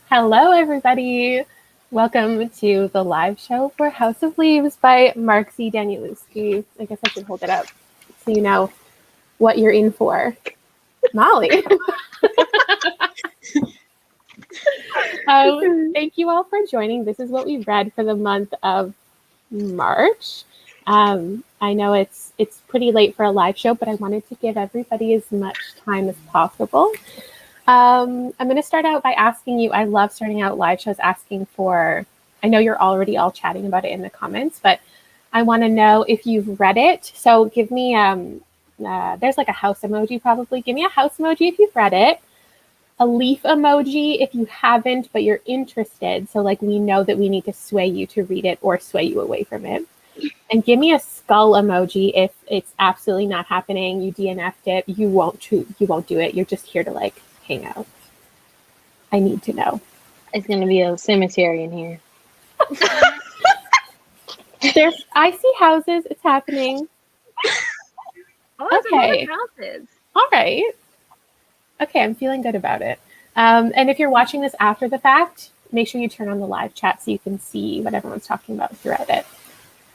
Hello, everybody. Welcome to the live show for House of Leaves by Mark C. Danielewski. I guess I should hold it up so you know what you're in for. Molly. Thank you all for joining. This is what we read for the month of March. I know it's pretty late for a live show, but I wanted to give everybody as much time as possible. I'm going to start out by asking you, I love starting out live shows asking for, I know you're already all chatting about it in the comments, but I want to know if you've read it. So give me, there's like a house emoji probably. Give me a house emoji if you've read it. A leaf emoji if you haven't, but you're interested. So like we know that we need to sway you to read it or sway you away from it. And give me a skull emoji if it's absolutely not happening. You DNF'd it. You won't do it. You're just here to like hang out. I need to know. It's gonna be a cemetery in here. I see houses. It's happening. Oh, okay. Houses. All right. Okay, I'm feeling good about it. And if you're watching this after the fact, make sure you turn on the live chat so you can see what everyone's talking about throughout it.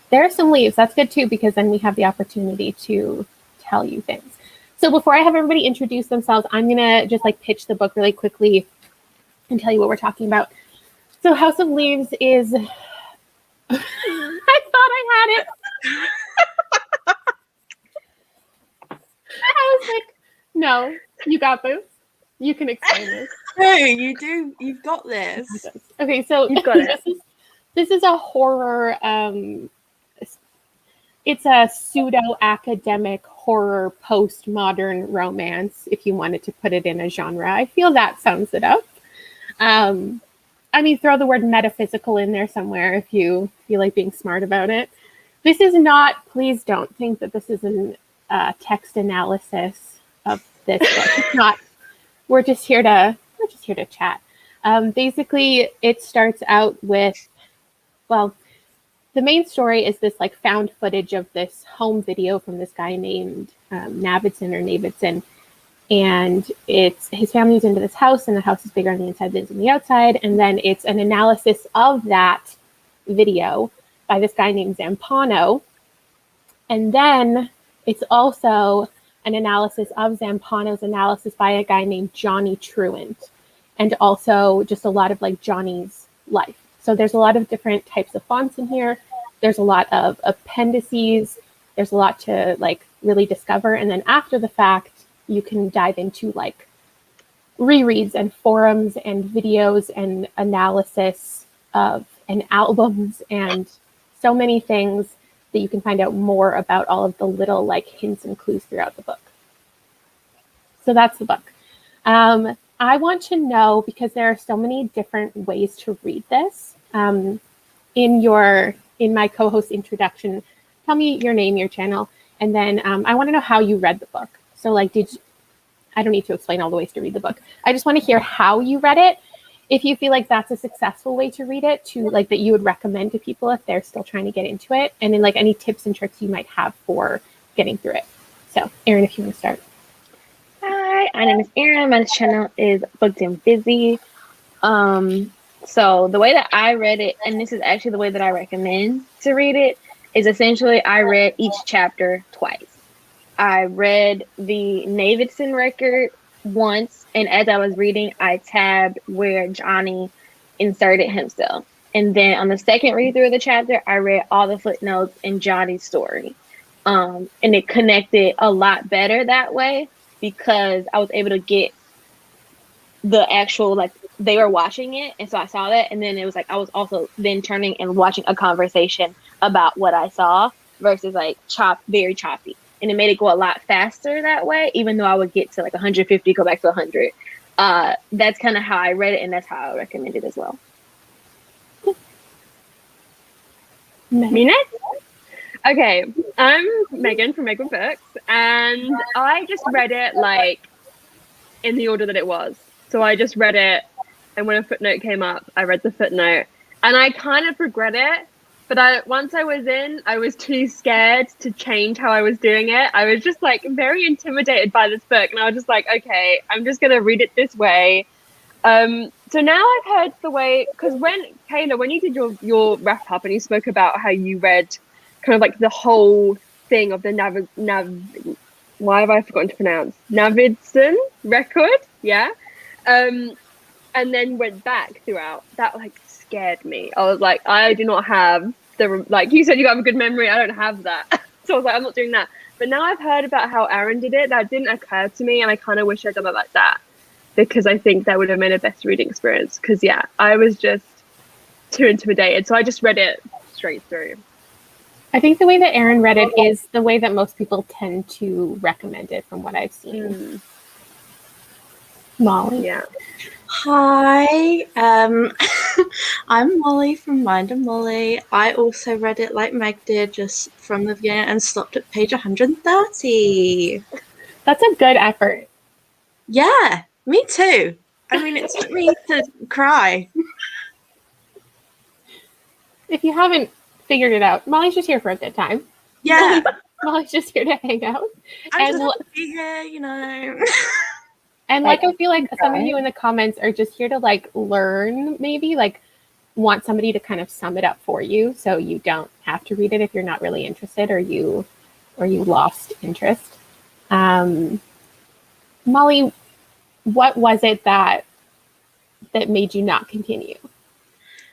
There are some leaves. That's good too, because then we have the opportunity to tell you things. So before I have everybody introduce themselves, I'm going to just like pitch the book really quickly and tell you what we're talking about. So House of Leaves is, I thought I had it. I was like, no, you got this. You can explain this. Hey, you do. You've got this. Okay, so you've got it. This is a horror, it's a pseudo-academic horror postmodern romance, if you wanted to put it in a genre. I feel that sums it up. I mean, throw the word metaphysical in there somewhere if you feel like being smart about it. This is not, please don't think that this is a text analysis of this book. It's not. We're just here to chat. Basically, it starts out with, well, the main story is this like found footage of this home video from this guy named Navidson, and it's his family's into this house, and the house is bigger on the inside than it's on the outside, and then it's an analysis of that video by this guy named Zampano, and then it's also an analysis of Zampano's analysis by a guy named Johnny Truant, and also just a lot of like Johnny's life. So there's a lot of different types of fonts in here. There's a lot of appendices. There's a lot to like really discover. And then after the fact, you can dive into like rereads and forums and videos and analysis of and albums and so many things that you can find out more about all of the little like hints and clues throughout the book. So that's the book. I want to know, because there are so many different ways to read this. In my co-host introduction, tell me your name, your channel, and then I want to know how you read the book. So like, I don't need to explain all the ways to read the book. I just want to hear how you read it. If you feel like that's a successful way to read it, to like that you would recommend to people if they're still trying to get into it, and then like any tips and tricks you might have for getting through it. So Erin, if you want to start. Hi, my name is Erin. My channel is Booked and Busy. So the way that I read it, and this is actually the way that I recommend to read it, is essentially I read each chapter twice. I read the Navidson record once, and as I was reading, I tabbed where Johnny inserted himself. And then on the second read through of the chapter, I read all the footnotes in Johnny's story. And it connected a lot better that way, because I was able to get the actual, like, they were watching it, and so I saw that, and then it was like I was also then turning and watching a conversation about what I saw versus like very choppy, and it made it go a lot faster that way, even though I would get to like 150, go back to 100. That's kind of how I read it, and that's how I recommend it as well. Me next? Okay, I'm Megan from Megan Books, and I just read it like in the order that it was. So I just read it, and when a footnote came up, I read the footnote, and I kind of regret it, but once I was in, I was too scared to change how I was doing it. I was just like very intimidated by this book, and I was just like, okay, I'm just gonna read it this way. So now I've heard the way, because Kayla, when you did your wrap up and you spoke about how you read kind of like the whole thing of the why have I forgotten to pronounce Navidson record, yeah, and then went back throughout, that like scared me. I was like, I do not have like you said, you have a good memory. I don't have that. So I was like, I'm not doing that. But now I've heard about how Aaron did it. That didn't occur to me, and I kind of wish I'd done it like that, because I think that would have made a better reading experience. Because yeah, I was just too intimidated, so I just read it straight through. I think the way that Aaron read it is the way that most people tend to recommend it, from what I've seen. Molly. Yeah. Hi, I'm Molly from Mind and Molly. I also read it like Meg did, just from the beginning, and stopped at page 130. That's a good effort. Yeah, me too. I mean, it took me to cry. If you haven't figured it out, Molly's just here for a good time. Yeah, Molly's just here to hang out. I'm And just happy to be here, you know. And like, I feel like some of you in the comments are just here to like learn, maybe like want somebody to kind of sum it up for you, so you don't have to read it if you're not really interested, or you lost interest. Molly, what was it that made you not continue?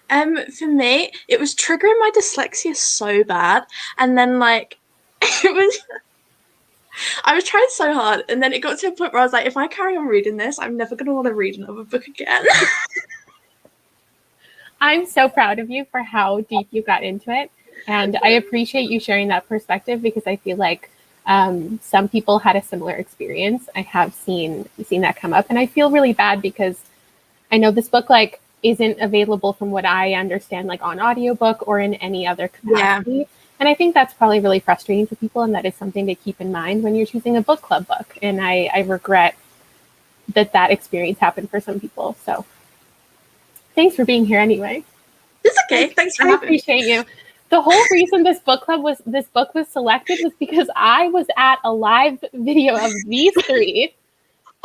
For me, it was triggering my dyslexia so bad, and then like it was. I was trying so hard, and then it got to a point where I was like, if I carry on reading this, I'm never going to want to read another book again. I'm so proud of you for how deep you got into it. And I appreciate you sharing that perspective, because I feel like some people had a similar experience. I have seen that come up, and I feel really bad because I know this book like isn't available, from what I understand, like on audiobook or in any other capacity. Yeah. And I think that's probably really frustrating for people, and that is something to keep in mind when you're choosing a book club book. And I regret that experience happened for some people. So thanks for being here anyway. It's okay. Thanks for having me. I appreciate you. The whole reason this book was selected was because I was at a live video of these three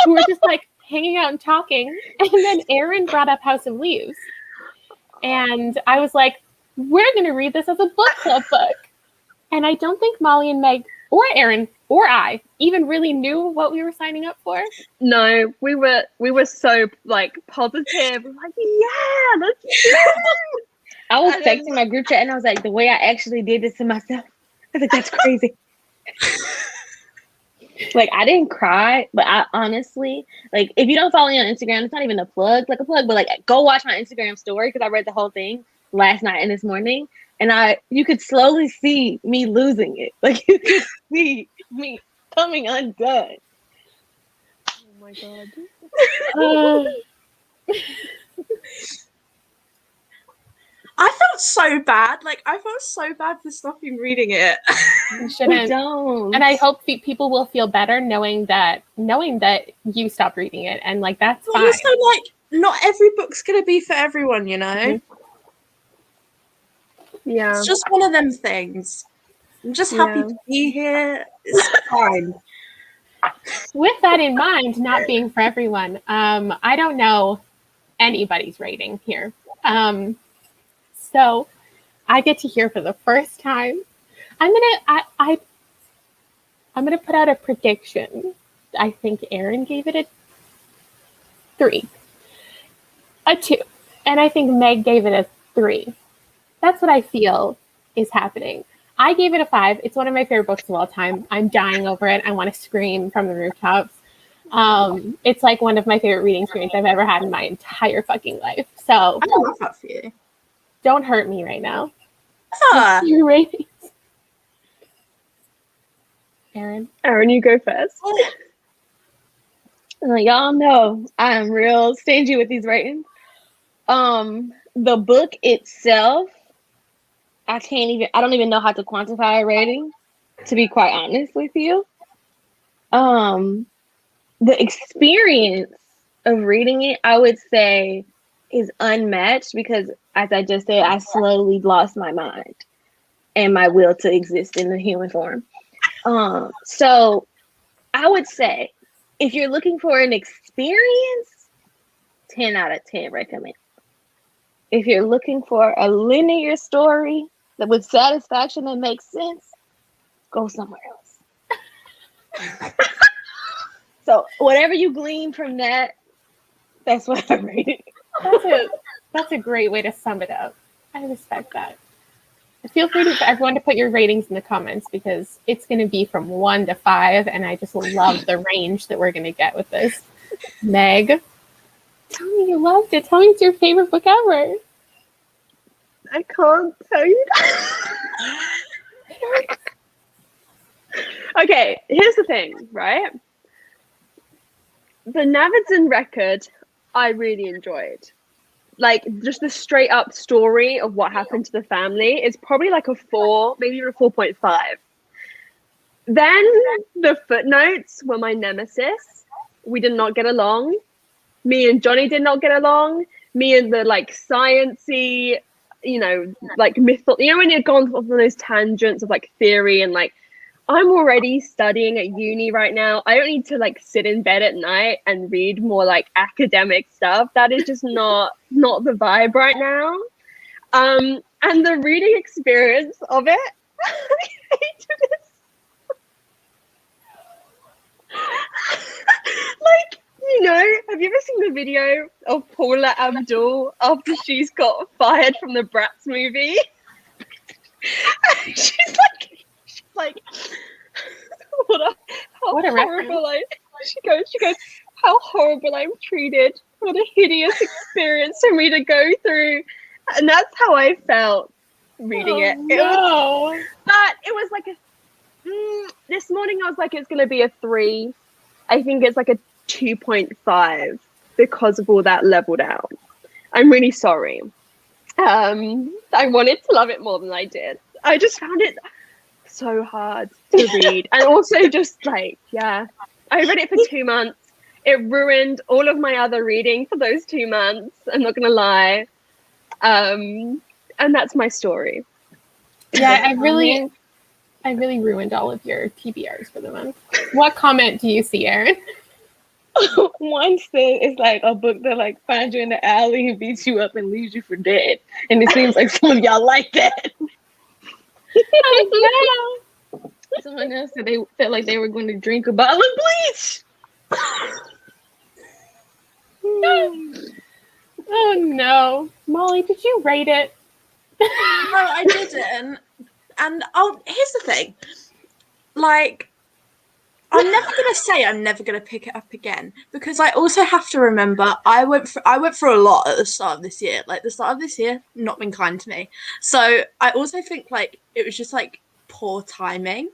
who were just like hanging out and talking. And then Aaron brought up House of Leaves. And I was like, we're going to read this as a book club book. And I don't think Molly and Meg or Aaron or I even really knew what we were signing up for. No, we were so like positive. We're like, yeah, let's do it. I was texting my group chat, and I was like, the way I actually did this to myself, I was like, that's crazy. Like, I didn't cry, but I honestly, like, if you don't follow me on Instagram, it's not even a plug, but like, go watch my Instagram story, because I read the whole thing last night and this morning, and you could slowly see me losing it. Like, you could see me coming undone. Oh my god. I felt so bad. Like, I felt so bad for stopping reading it. You shouldn't. Don't. And I hope people will feel better knowing that you stopped reading it, and like that's fine. Also, like, not every book's gonna be for everyone, you know. Mm-hmm. Yeah, it's just one of them things. I'm just happy to be here. It's fine. With that in mind, not being for everyone, I don't know anybody's rating here. So I get to hear for the first time. I'm gonna put out a prediction. I think Aaron gave it a 3, a 2, and I think Meg gave it a 3. That's what I feel is happening. I gave it a 5. It's one of my favorite books of all time. I'm dying over it. I want to scream from the rooftops. It's like one of my favorite reading experiences I've ever had in my entire fucking life. So I love that for you. Don't hurt me right now. Your ratings. Aaron, you go first. Y'all know I am real stingy with these ratings. The book itself, I don't even know how to quantify a rating, to be quite honest with you. The experience of reading it, I would say, is unmatched, because as I just said, I slowly lost my mind and my will to exist in the human form. So I would say, if you're looking for an experience 10 out of 10 recommend. If you're looking for a linear story that with satisfaction that makes sense, go somewhere else. So whatever you glean from that, that's what I rated. That's a great way to sum it up. I respect that. Feel free for everyone to put your ratings in the comments because it's going to be from 1 to 5, and I just love the range that we're going to get with this. Meg, tell me you loved it. Tell me it's your favorite book ever. I can't tell you. Okay, here's the thing, right? The Navidson record, I really enjoyed. Like, just the straight up story of what happened to the family is probably like a 4, maybe even a 4.5. Then the footnotes were my nemesis. We did not get along. Me and Johnny did not get along. Me and the like sciencey, you know, like mythical, you know, when you've gone off on those tangents of like theory and like, I'm already studying at uni right now. I don't need to like sit in bed at night and read more like academic stuff. That is just not the vibe right now. And the reading experience of it, I hated it. Like, you know, have you ever seen the video of Paula Abdul after she's got fired from the Bratz movie? she's like, what a horrible she goes, how horrible I'm treated. What a hideous experience for me to go through. And that's how I felt reading it. No. But it was like this morning I was like, it's gonna be a 3. I think it's like a 2.5 because of all that leveled out. I'm really sorry. I wanted to love it more than I did. I just found it so hard to read. And also just like, yeah, I read it for 2 months. It ruined all of my other reading for those 2 months. I'm not going to lie. And that's my story. Yeah, I really ruined all of your TBRs for the month. What comment do you see, Erin? One said it's like a book that like finds you in the alley and beats you up and leaves you for dead. And it seems like some of y'all like that. Oh, Someone else said they felt like they were going to drink a bottle of bleach. Oh no. Molly, did you rate it? No, I didn't. And here's the thing. Like, I'm never gonna say I'm never gonna pick it up again because I also have to remember I went through a lot at the start of this year. Like the start of this year, not been kind to me. So I also think like it was just like poor timing.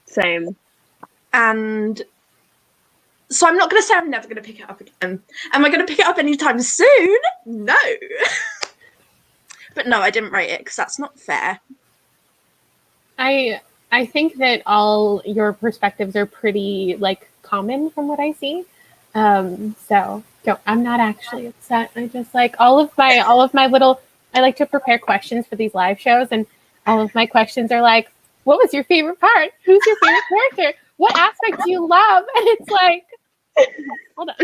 Same. And so I'm not gonna say I'm never gonna pick it up again. Am I gonna pick it up anytime soon? No. But no, I didn't rate it because that's not fair. I think that all your perspectives are pretty like common from what I see. So I'm not actually upset. I just like all of my little, I like to prepare questions for these live shows, and all of my questions are like, what was your favorite part? Who's your favorite character? What aspect do you love? And it's like, hold on.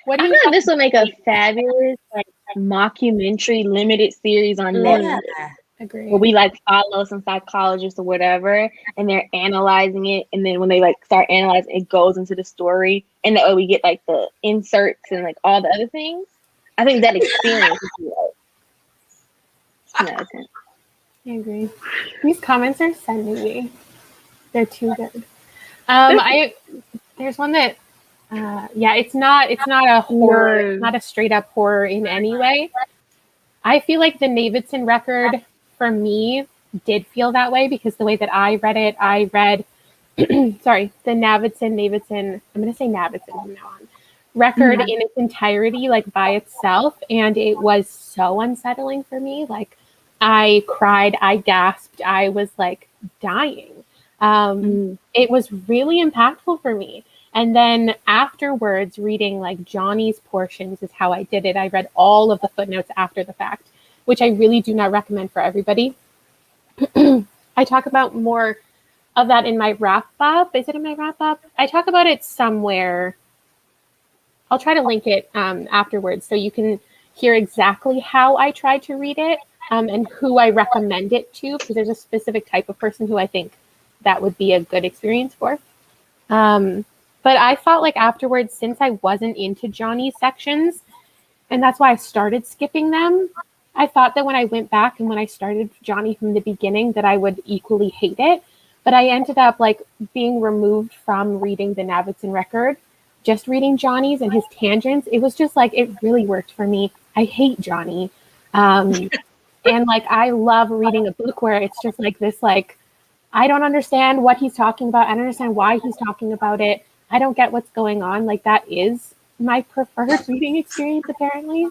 What do you think this will make a fabulous like mockumentary limited series on Netflix. Agree. Where we like follow some psychologists or whatever, and they're analyzing it, and then when they like start analyzing, it goes into the story, and that way we get like the inserts and like all the other things. I think that experience is like, I agree. These comments are sending me. They're too good. There's one that it's not a horror, it's not a straight up horror in any way. I feel like the Navidson record for me did feel that way because the way that I read it, I read sorry, the Navidson, I'm gonna say Navidson from now on, record in its entirety, like by itself, and it was so unsettling for me. Like I cried, I gasped, I was like dying. It was really impactful for me. And then afterwards, reading like Johnny's portions is how I did it. I read all of the footnotes after the fact, which I really do not recommend for everybody. I talk about more of that in my wrap up. Is it in my wrap up? I talk about it somewhere I'll try to link it afterwards so you can hear exactly how I tried to read it and who I recommend it to, because there's a specific type of person who I think that would be a good experience for. But I felt like afterwards, since I wasn't into Johnny's sections, and that's why I started skipping them, I thought that when I went back and when I started Johnny from the beginning, that I would equally hate it. But I ended up like being removed from reading the Navidson record, just reading Johnny's and his tangents. It was just like, it really worked for me. I hate Johnny. And like, I love reading a book where it's just like this, like, I don't understand what he's talking about. I don't understand why he's talking about it. I don't get what's going on. Like, that is my preferred reading experience, apparently.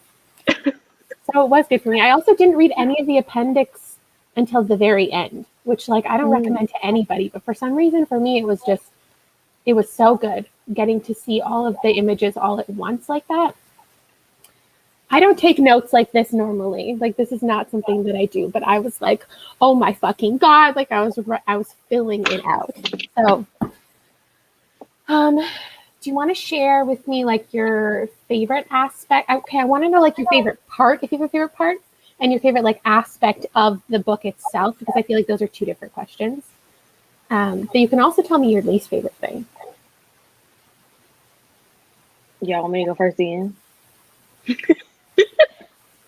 So it was good for me. I also didn't read any of the appendix until the very end, which like I don't recommend to anybody, but for some reason for me it was so good getting to see all of the images all at once like that. I don't take notes like this normally. Like, this is not something that I do, but I was like, oh my fucking God. Like, I was filling it out. So, do you want to share with me like your favorite aspect? Okay, I want to know like your favorite part, if you have a favorite part, and your favorite like aspect of the book itself, because I feel like those are two different questions. But you can also tell me your least favorite thing. Y'all want me to go first again?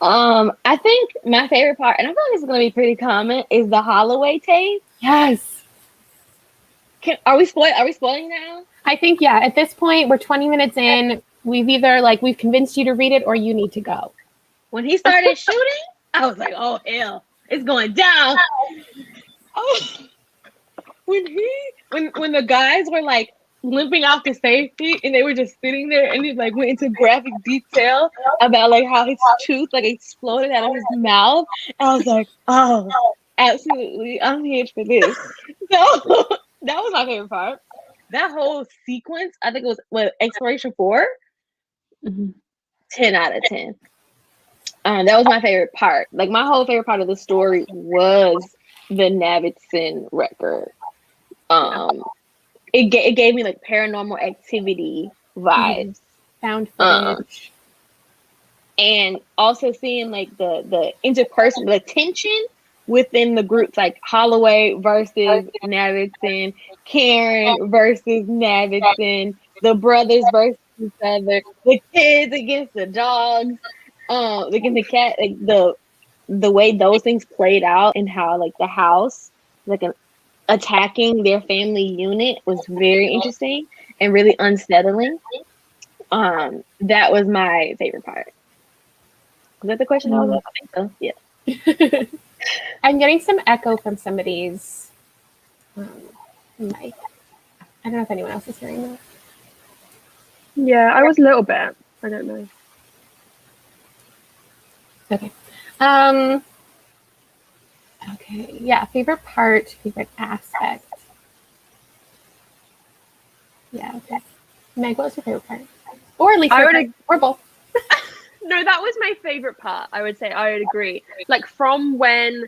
I think my favorite part, and I feel like it's gonna be pretty common, is the Holloway tape. Yes. Are we spoiling now? I think, yeah, at this point, we're 20 minutes in. We've convinced you to read it or you need to go. When he started shooting, I was like, oh hell, it's going down. Oh, when the guys were like limping out to safety and they were just sitting there and he like went into graphic detail about like how his tooth like exploded out of his mouth. And I was like, oh, absolutely, I'm here for this. So that was my favorite part. That whole sequence, I think it was Exploration 4. 10 out of 10. That was my favorite part. Like, my whole favorite part of the story was the Navidson record. It gave me like Paranormal Activity vibes. Found footage. And also seeing like the interpersonal, the tension within the groups, like Holloway versus Navidson, Karen versus Navidson, the brothers versus each other, the kids against the dogs, against the cat, like the way those things played out and how like the house, like attacking their family unit was very interesting and really unsettling. That was my favorite part. Was that the question I was asking? I think so. Yeah. I'm getting some echo from somebody's mic. I don't know if anyone else is hearing that. Yeah, I was a little bit. I don't know. Okay. Okay. Yeah. Favorite part, favorite aspect. Yeah. Okay. Meg, what was your favorite part? Or at least or both. No, that was my favorite part. I would say I would agree. Like from when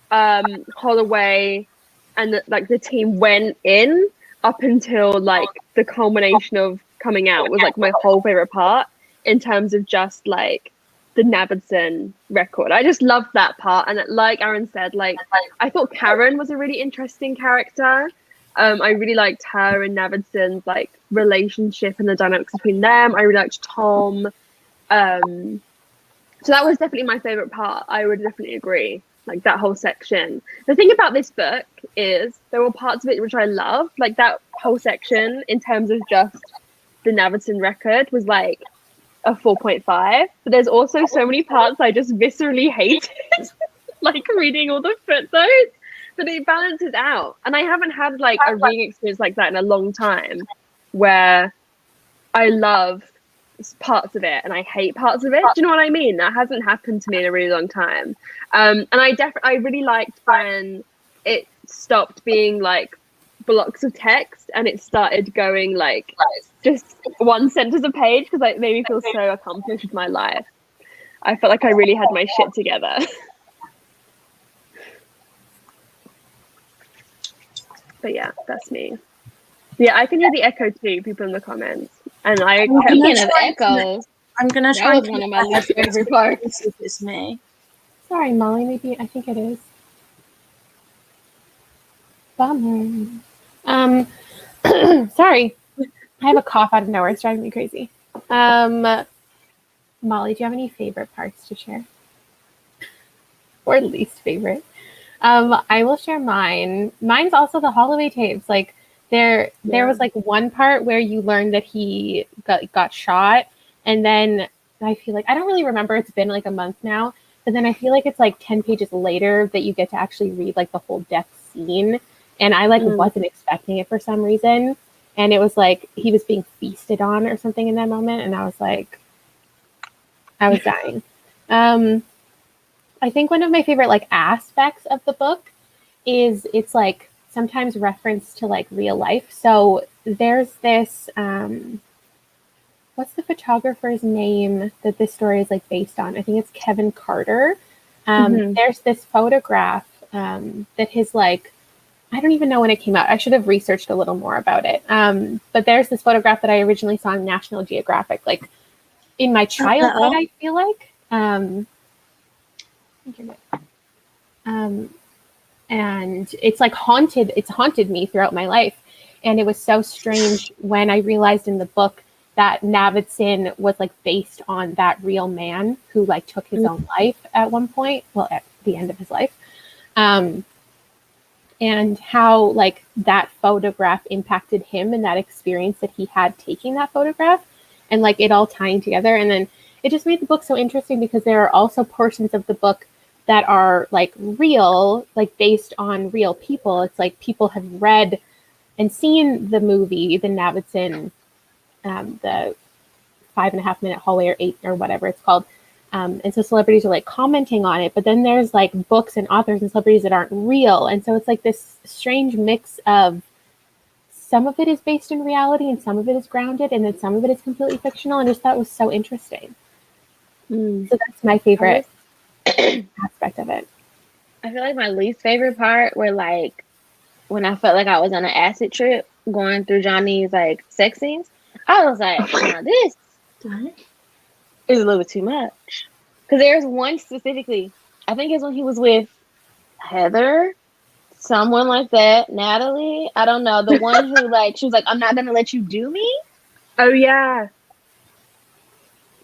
Holloway and the team went in up until like the culmination of coming out was like my whole favorite part in terms of just like the Navidson record. I just loved that part, and like Aaron said, like I thought Karen was a really interesting character. I really liked her and Navidson's like relationship and the dynamics between them. I really liked Tom. So that was definitely my favorite part. I would definitely agree. Like that whole section. The thing about this book is there were parts of it which I loved. Like that whole section in terms of just the Navidson record was like a 4.5. But there's also so many parts I just viscerally hated. Like reading all the footnotes. But it balances out. And I haven't had like a reading experience like that in a long time where I love parts of it and I hate parts of it. Do you know what I mean? That hasn't happened to me in a really long time. And I really liked when it stopped being like blocks of text and it started going like just one sentence a page, because it made me feel so accomplished with my life. I felt like I really had my shit together. But yeah, that's me. Yeah, I can hear the echo too, people in the comments. And I I'm kept Speaking of try and echoes, I'm gonna that try was and one of connect my least echoes favorite parts. to see if it's me. Sorry, Molly. Maybe I think it is. Bummer. Sorry. I have a cough out of nowhere. It's driving me crazy. Molly, do you have any favorite parts to share? Or least favorite? I will share mine. Mine's also the Holloway tapes. Like there was like one part where you learned that he got shot, and then I feel like I don't really remember. It's been like a month now, but then I feel like it's like 10 pages later that you get to actually read like the whole death scene, and I like wasn't expecting it for some reason, and it was like he was being feasted on or something in that moment, and I was like, I was dying. I think one of my favorite like aspects of the book is it's like sometimes reference to like real life. So there's this what's the photographer's name that this story is like based on? I think it's Kevin Carter. There's this photograph that his like I don't even know when it came out. I should have researched a little more about it. But there's this photograph that I originally saw on National Geographic, like in my childhood, I feel like. And it's like haunted me throughout my life. And it was so strange when I realized in the book that Navidson was like based on that real man who like took his own life at one point, well, at the end of his life. And how like that photograph impacted him and that experience that he had taking that photograph and like it all tying together. And then it just made the book so interesting because there are also portions of the book that are like real, like based on real people. It's like people have read and seen the movie, the Navidson, the 5.5 minute hallway or 8 or whatever it's called. And so celebrities are like commenting on it, but then there's like books and authors and celebrities that aren't real. And so it's like this strange mix of some of it is based in reality and some of it is grounded and then some of it is completely fictional. And just thought it was so interesting. So that's my favorite aspect of it. I feel like my least favorite part were like when I felt like I was on an acid trip going through Johnny's like sex scenes. I was like, now this is a little bit too much. Because there's one specifically, I think it's when he was with Heather, someone like that, Natalie. I don't know. The one who like, she was like, I'm not going to let you do me. Oh, yeah.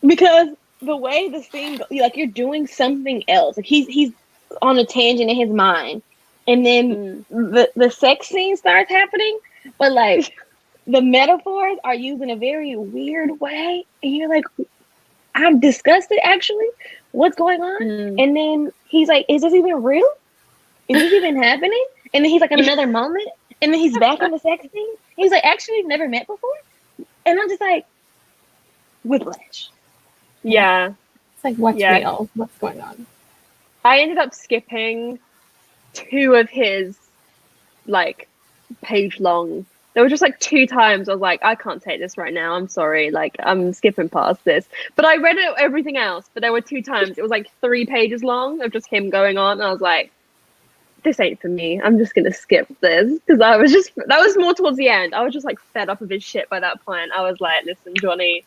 Because the way the scene goes, like you're doing something else. Like he's on a tangent in his mind. And then the sex scene starts happening. But like the metaphors are used in a very weird way. And you're like, I'm disgusted actually. What's going on? And then he's like, is this even real? Is this even happening? And then he's like in another moment. And then he's back in the sex scene. He's like, actually we've never met before. And I'm just like, whiplash. Yeah. It's like, what's real? What's going on? I ended up skipping 2 of his like page long. There were just like 2 times I was like, I can't take this right now. I'm sorry. Like I'm skipping past this. But I read everything else. But there were 2 times. It was like 3 pages long of just him going on. And I was like, this ain't for me. I'm just gonna skip this. Because that was more towards the end. I was just like fed up of his shit by that point. I was like, listen, Johnny,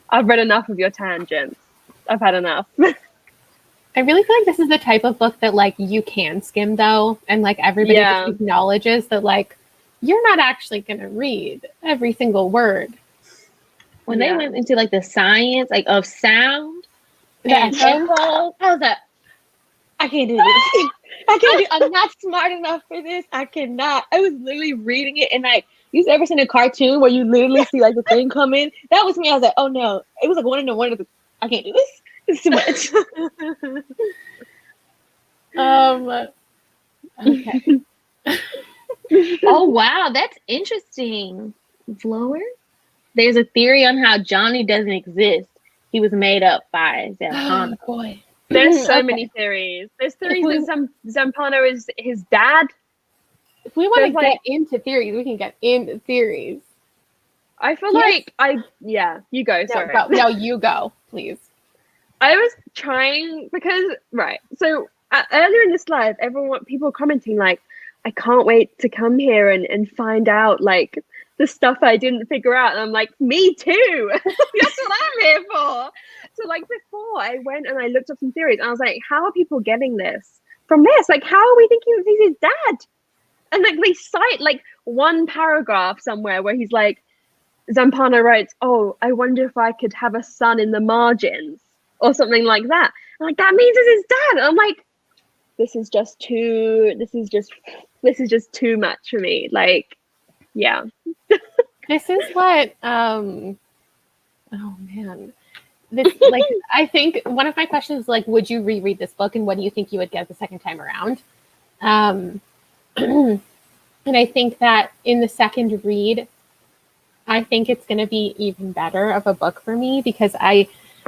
I've read enough of your tangents. I've had enough. I really feel like this is the type of book that like you can skim though, and like everybody just acknowledges that like you're not actually gonna read every single word. When they went into like the science like of sound and echo, I was like, I can't do this. I can't do. I'm not smart enough for this. I cannot. I was literally reading it and like, you've ever seen a cartoon where you literally see like the thing come in? That was me. I was like, oh no. It was like one of the. I can't do this. It's too much. Okay. Oh wow, that's interesting. Flower. There's a theory on how Johnny doesn't exist. He was made up by Zampano. Oh boy. There's so many theories. There's theories that Zampano is his dad. If we want to get into theories, we can get into theories. I feel like you go. Sorry. No, you go, please. I was trying because so earlier in this live, people were commenting like, I can't wait to come here and find out like the stuff I didn't figure out. And I'm like, me too. That's what I'm here for. So like before I went and I looked up some theories and I was like, how are people getting this from this? Like, how are we thinking that he's his dad? And like they cite like one paragraph somewhere where he's like, Zampano writes, oh, I wonder if I could have a son in the margins or something like that. I'm like, that means it's his dad. And I'm like, this is just too much for me. Like, yeah. This is what oh man. This, like, I think one of my questions is like, would you reread this book and what do you think you would get the second time around? And I think that in the second read, I think it's going to be even better of a book for me because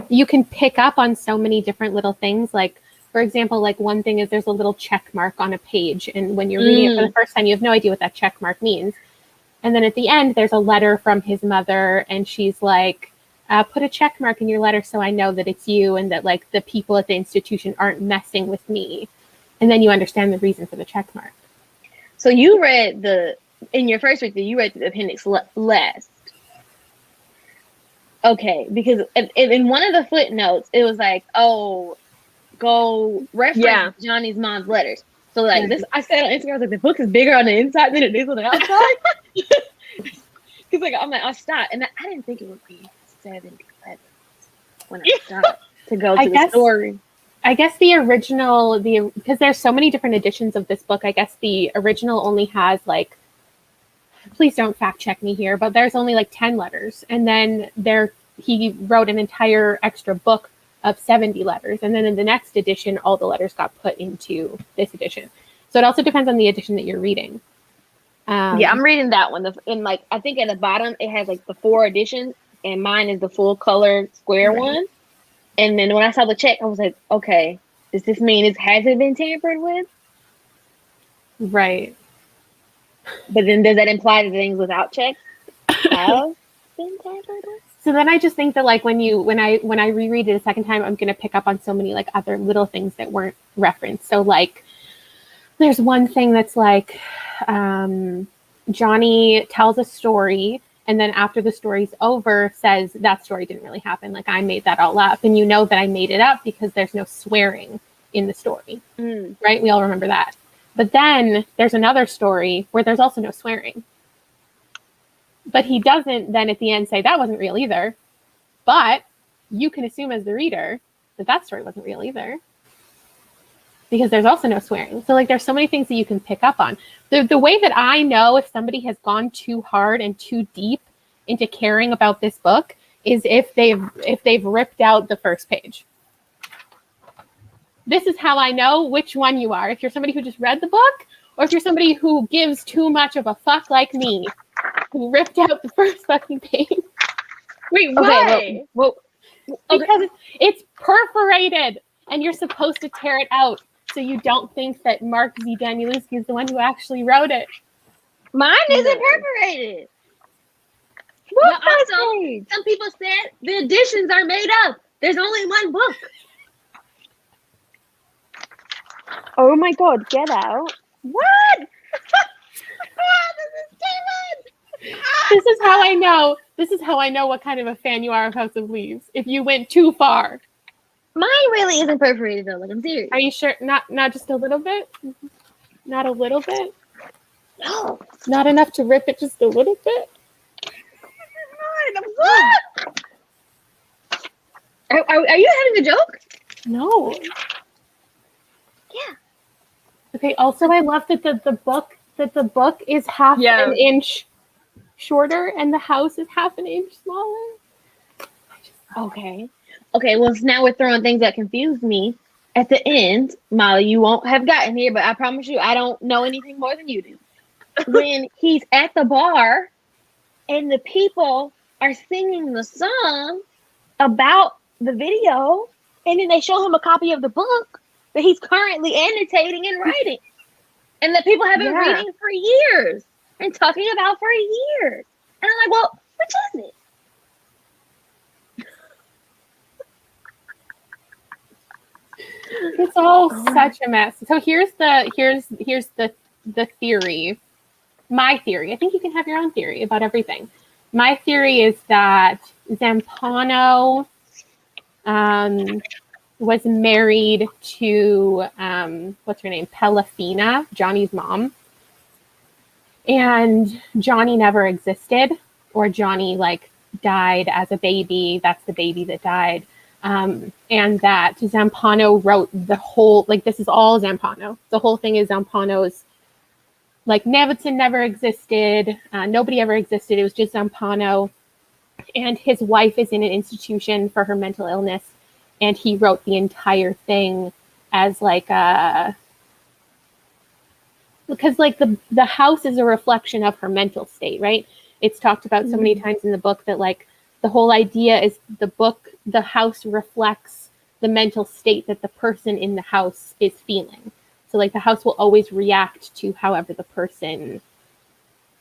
you can pick up on so many different little things. Like, for example, like one thing is there's a little check mark on a page. And when you're reading it for the first time, you have no idea what that check mark means. And then at the end, there's a letter from his mother and she's like, put a check mark in your letter so I know that it's you and that like the people at the institution aren't messing with me. And then you understand the reason for the check mark. So you read in your first read, you read the appendix last. Okay, because in one of the footnotes, it was like, oh, go reference Johnny's mom's letters. So like this, I said on Instagram, I was like, the book is bigger on the inside than it is on the outside. Because like I'm like, I'll stop, and I didn't think it would be 70 letters when I stopped to go to the story. I guess the original, because there's so many different editions of this book, I guess the original only has like, please don't fact check me here, but there's only like 10 letters. And then he wrote an entire extra book of 70 letters. And then in the next edition, all the letters got put into this edition. So it also depends on the edition that you're reading. Yeah, I'm reading that one. I think at the bottom, it has like the 4 editions and mine is the full color square one. And then when I saw the check, I was like, okay, does this mean it hasn't been tampered with? Right. But then does that imply that things without checks have been tampered with? So then I just think that like when I reread it a second time, I'm going to pick up on so many like other little things that weren't referenced. So like there's one thing that's like Johnny tells a story and then after the story's over says that story didn't really happen. Like I made that all up. And you know that I made it up because there's no swearing in the story, right? We all remember that. But then there's another story where there's also no swearing. But he doesn't then at the end say that wasn't real either. But you can assume as the reader that story wasn't real either. Because there's also no swearing. So like there's so many things that you can pick up on. The way that I know if somebody has gone too hard and too deep into caring about this book is if they've ripped out the first page. This is how I know which one you are. If you're somebody who just read the book, or if you're somebody who gives too much of a fuck like me, who ripped out the first fucking page. Wait, why? Well, because it's perforated, and you're supposed to tear it out, so you don't think that Mark Z. Danielewski is the one who actually wrote it. Mine isn't perforated. What also, some people said the editions are made up. There's only one book. Oh my god, get out. What? This is how I know. This is how I know what kind of a fan you are of House of Leaves. If you went too far. Mine really isn't perforated though. Like I'm serious. Are you sure? Not just a little bit? Not a little bit? No. Not enough to rip it just a little bit? Are you having a joke? No. Yeah. Okay. Also, I love that the book is half an inch shorter and the house is half an inch smaller. Okay. Well, now we're throwing things that confuse me. At the end, Molly, you won't have gotten here, but I promise you, I don't know anything more than you do. When he's at the bar and the people are singing the song about the video, and then they show him a copy of the book that he's currently annotating and writing, and that people have been reading for years and talking about for years. And I'm like, well, which is it? It's all such a mess. So here's the theory my theory, I think you can have your own theory about everything. My theory is that Zampano was married to, what's her name? Pelafina, Johnny's mom. And Johnny never existed, or Johnny like died as a baby. That's the baby that died. And that Zampano wrote the whole, like, this is all Zampano. The whole thing is Zampano's, like, Navidson never existed. Nobody ever existed. It was just Zampano. And his wife is in an institution for her mental illness. And he wrote the entire thing as like a, because like the house is a reflection of her mental state, right? It's talked about so many times in the book that like the whole idea is the house reflects the mental state that the person in the house is feeling. So like the house will always react to however the person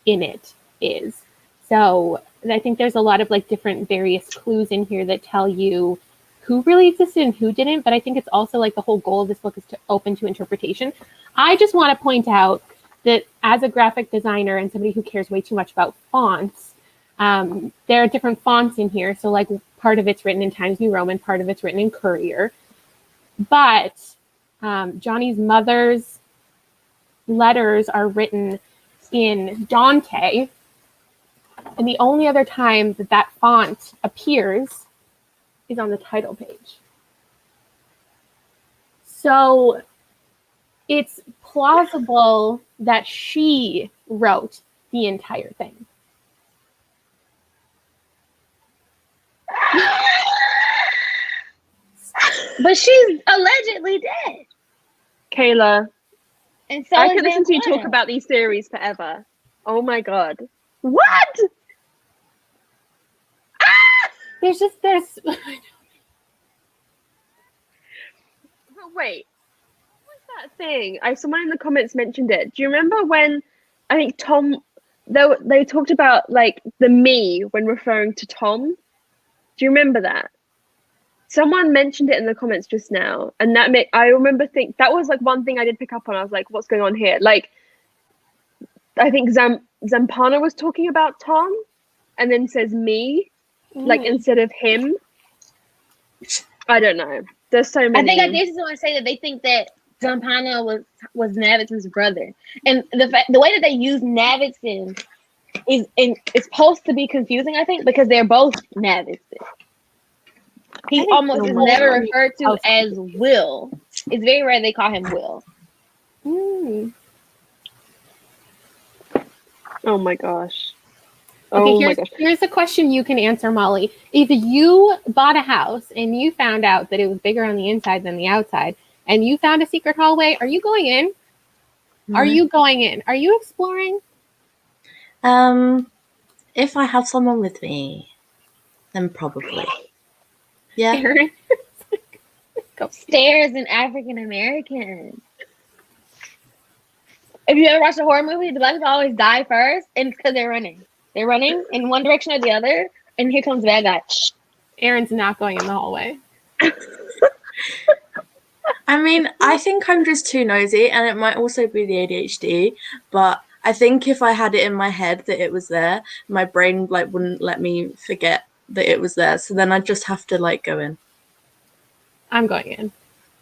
in it is. So I think there's a lot of like different various clues in here that tell you who really existed and who didn't. But I think it's also like the whole goal of this book is to open to interpretation. I just want to point out that as a graphic designer and somebody who cares way too much about fonts, there are different fonts in here. So like part of it's written in Times New Roman, part of it's written in Courier. But Johnny's mother's letters are written in Dante. And the only other time that that font appears is on the title page. So it's plausible that she wrote the entire thing. But she's allegedly dead. Kayla, And so I is could listen to you Zampano. talk about these theories forever. Oh my god. What? There's But wait, what's that thing? Someone in the comments mentioned it. Do you remember when I think Tom, they talked about like the me when referring to Tom? Do you remember that? Someone mentioned it in the comments just now, and I remember that was like one thing I did pick up on. I was like, what's going on here? Like, I think Zampano was talking about Tom, and then says me, like instead of him. I don't know. There's so many. I think I just want to say that they think that Zampano was Navidson's brother, and the way that they use Navidson is supposed to be confusing. I think because they're both Navidson. He almost is never referred to as Will. It's very rare they call him Will. Oh my gosh. Okay, here's a question you can answer, Molly. If you bought a house and you found out that it was bigger on the inside than the outside, and you found a secret hallway, are you going in? Are you going in? Are you exploring? If I have someone with me, then probably. Yeah. Aaron? Stairs and African American. If you ever watch a horror movie, the black people always die first, and it's because they're running. They're running in one direction or the other, and here comes the bad guy. Aaron's not going in the hallway. I mean, I think I'm just too nosy, and it might also be the ADHD, but I think if I had it in my head that it was there, my brain like wouldn't let me forget that it was there. So then I'd just have to like go in. I'm going in.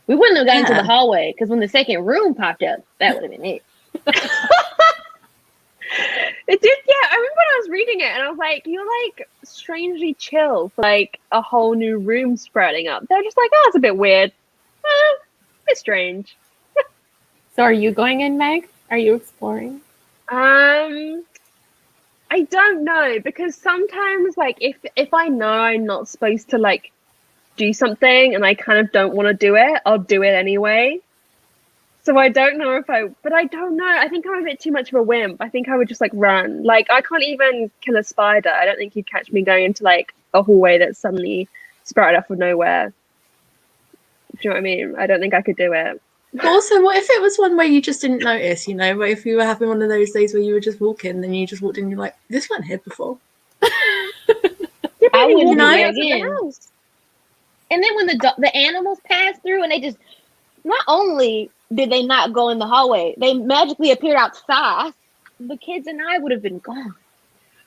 We wouldn't have gotten to the hallway because when the second room popped up, that would have been it. It did, yeah. I remember when I was reading it and I was like, you're like strangely chill for like a whole new room sprouting up. They're just like, oh, it's a bit weird. It's strange. So are you going in, Meg? Are you exploring? I don't know, because sometimes like if I know I'm not supposed to like do something and I kind of don't want to do it, I'll do it anyway. So I don't know but I don't know. I think I'm a bit too much of a wimp. I think I would just like run. Like I can't even kill a spider. I don't think you'd catch me going into like a hallway that's suddenly sprouted up of nowhere. Do you know what I mean? I don't think I could do it. But also, what if it was one where you just didn't notice, you know? But if you were having one of those days where you were just walking, then you just walked in and you're like, this went here before. I wouldn't know. do it again. And then when the animals passed through and they just, not only did they not go in the hallway, they magically appeared outside. the kids and I would have been gone.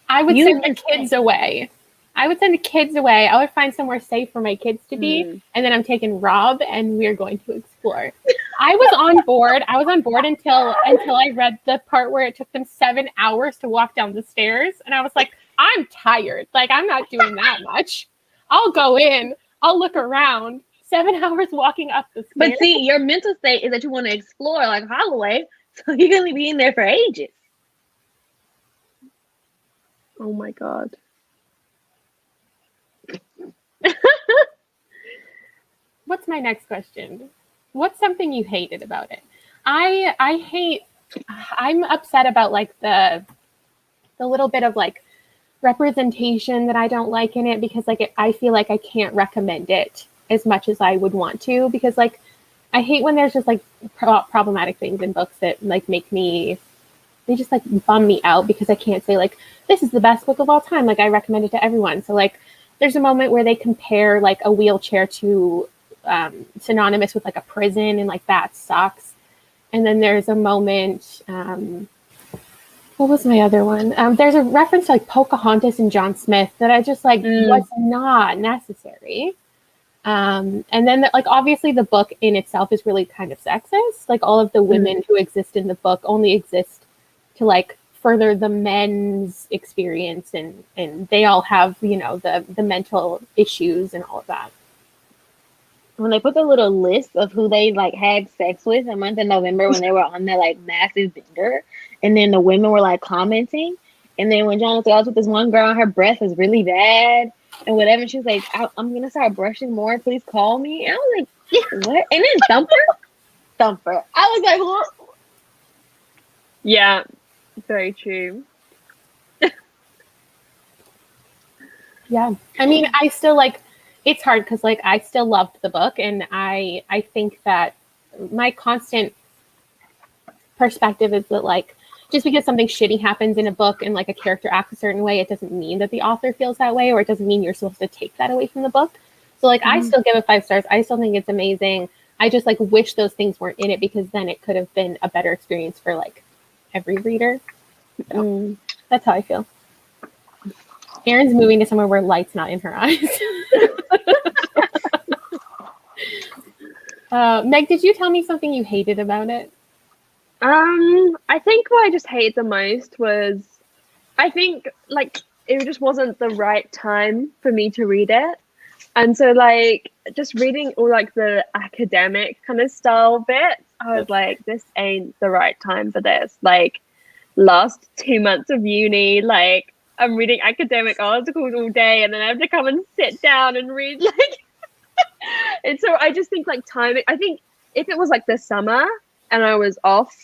I would You send the would kids away. I would send the kids away. I would find somewhere safe for my kids to be, and then I'm taking Rob, and we're going to explore. I was on board. I was on board until I read the part where it took them 7 hours to walk down the stairs, and I was like, I'm tired. Like, I'm not doing that much. I'll go in. I'll look around. 7 hours walking up the stairs. But see, your mental state is that you want to explore like Holloway, so you're gonna be in there for ages. Oh my god. What's my next question? What's something you hated about it? I'm upset about like the little bit of like representation that I don't like in it, because like I feel like I can't recommend it as much as I would want to, because like I hate when there's just like problematic things in books that like they just like bum me out, because I can't say like this is the best book of all time, like I recommend it to everyone. So like there's a moment where they compare like a wheelchair to synonymous with like a prison, and like that sucks. And then there's a moment, what was my other one? There's a reference to like Pocahontas and John Smith that I just like was not necessary. And then like obviously the book in itself is really kind of sexist. Like all of the women who exist in the book only exist to like further the men's experience, and they all have, you know, the mental issues and all of that. When they put the little list of who they like had sex with a month in November when they were on their like massive bender, and then the women were like commenting, and then when John was like, I was with this one girl, her breath was really bad and whatever, and she was like, I'm gonna start brushing more, please call me. And I was like, what? And then Thumper. I was like, what? Yeah, very true. Yeah. I mean, I still like, it's hard because like I still loved the book, and I think that my constant perspective is that like just because something shitty happens in a book and like a character acts a certain way, it doesn't mean that the author feels that way, or it doesn't mean you're supposed to take that away from the book. So like I still give it 5 stars. I still think it's amazing. I just like wish those things weren't in it, because then it could have been a better experience for like every reader. So, that's how I feel. Erin's moving to somewhere where light's not in her eyes. Meg, did you tell me something you hated about it? I think what I just hated the most was, I think like it just wasn't the right time for me to read it. And so like just reading all like the academic kind of style bits, I was like, this ain't the right time for this. Like last 2 months of uni, like I'm reading academic articles all day, and then I have to come and sit down and read like and so I just think like timing, I think if it was like the summer and I was off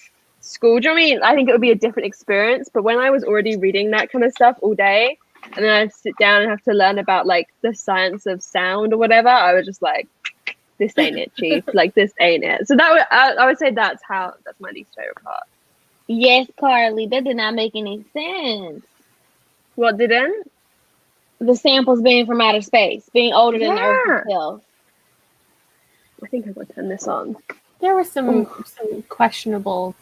school, do you know what I mean? I think it would be a different experience. But when I was already reading that kind of stuff all day, and then I sit down and have to learn about like the science of sound or whatever, I was just like, this ain't it, chief. Like this ain't it. So that I would say that's my least favorite part. Yes, Carly, that did not make any sense. What didn't? The samples being from outer space, being older than the Earth itself. I think I would turn this on. There was some questionable.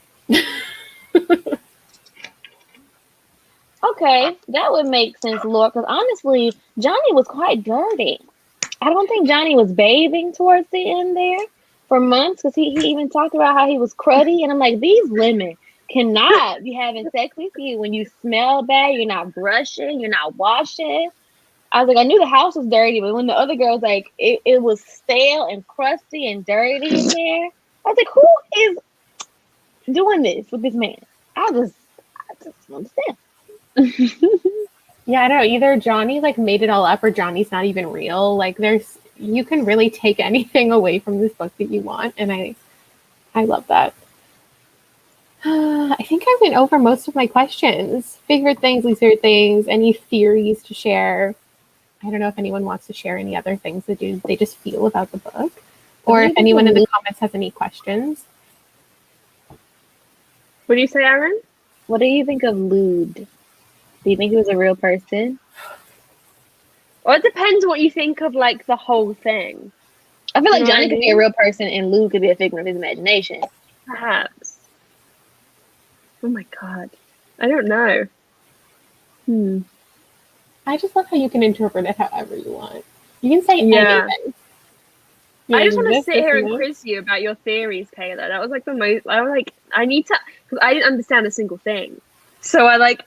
Okay, that would make sense, Laura, because honestly, Johnny was quite dirty. I don't think Johnny was bathing towards the end there for months, because he even talked about how he was cruddy, and I'm like, these women cannot be having sex with you when you smell bad, you're not brushing, you're not washing. I was like, I knew the house was dirty, but when the other girls like it was stale and crusty and dirty in there, I was like, who is doing this with this man? I just don't understand. Yeah, I don't know. Either Johnny like made it all up, or Johnny's not even real. Like you can really take anything away from this book that you want, and I love that. I think I went over most of my questions. Favorite things, least favorite things, any theories to share. I don't know if anyone wants to share any other things that they just feel about the book, or if anyone in the comments has any questions. What do you say, Aaron? What do you think of Lude? Do you think he was a real person? Well, it depends what you think of like the whole thing. I feel like You know Johnny what I could be mean? a real person and Lude could be a figment of his imagination. Perhaps. Oh my god. I don't know. I just love how you can interpret it however you want. You can say Yeah. anything. You're I like, just want to this, sit this, here and and this. quiz you about your theories, Kayla. That was like the most. I was like, I need to, because I didn't understand a single thing. So I like.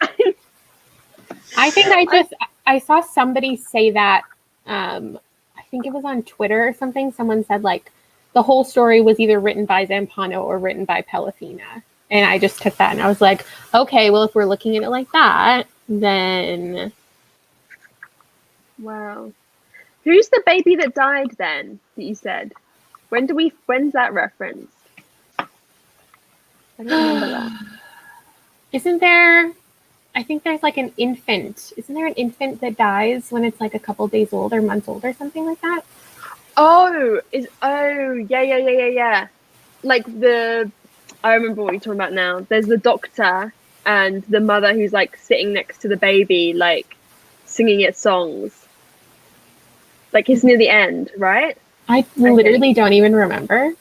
I think I saw somebody say that. I think it was on Twitter or something. Someone said like the whole story was either written by Zampano or written by Pelafina, and I just took that and I was like, okay, well if we're looking at it like that, then Wow. Who's the baby that died then? That you said. When's that referenced? I don't remember that. isn't there? I think there's like an infant. Isn't there an infant that dies when it's like a couple days old or months old or something like that? Yeah. Like I remember what you're talking about now. There's the doctor and the mother who's like sitting next to the baby, like singing its songs. Like it's near the end, right? I literally don't even remember.